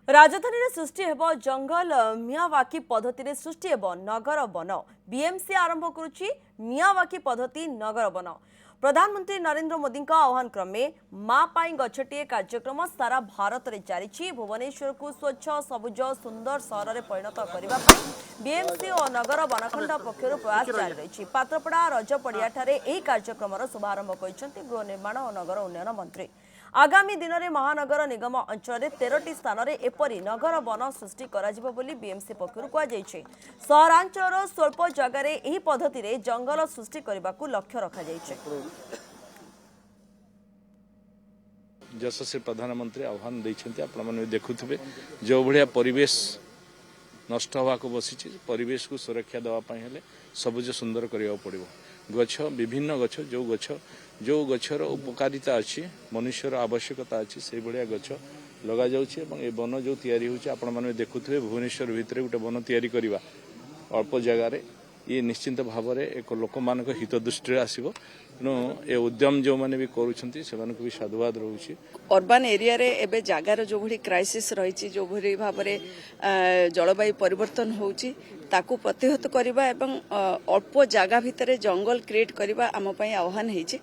राजधानी रे सृष्टि हेबो जंगल मियावाकी पद्धति सृष्टि हेबो नगर वन। बीएमसी आरंभ करुछि मियावाकी पद्धति नगर वन। प्रधानमंत्री नरेंद्र मोदी आह्वान क्रमे माँ पाई गछटिए कार्यक्रम सारा भारत में जारी। भुवनेश्वर को स्वच्छ सबुज सुंदर सहर में परिणत करने बीएमसी और नगर वनखंड पक्षर प्रयास जारी रही। पात्रपड़ा रजपड़िया कार्यक्रम शुभारंभ कर गृह निर्माण और नगर उन्नयन मंत्री। आगामी दिन में महानगर निगम अंचल 13टी स्थान में एपरी नगर वन सृष्टि बीएमसी पक्षर कहुई। सहरांचल स्वल्प जगार यह पद्धति रे जंगल सृष्टि करने को लक्ष्य रखा यशस्वी प्रधानमंत्री आह्वान देते आपण देखुवे जो भाया परिवेश नष्ट होगा बसी परिवेश को सुरक्षा देवाई सबुज सुंदर करने पड़ो। गछ विभिन्न गछ जो गछर उपकारिता अच्छी मनुष्यर आवश्यकता अच्छी से भाया गछ लगा जाउछि एवं ए वन जो तैयारी होछि आपण माने देखुथिबे भुवनेश्वर भितर गोटे वन तैयारी करबा अल्प जगार ये निश्चिंत भाव में एक लोक मान हित दृष्टि आसो। तेणु ए उद्यम जो मैंने भी करुँच भी साधुवाद रोचे। अर्बान एरिया रे एबे जागार जो भली क्राइसिस रही जो भली भाव में जलवायु परिवर्तन होउछि ताकू प्रतिहत करबा एवं अल्प जगह भितर जंगल क्रिएट करबा आम पई आह्वान हेछि।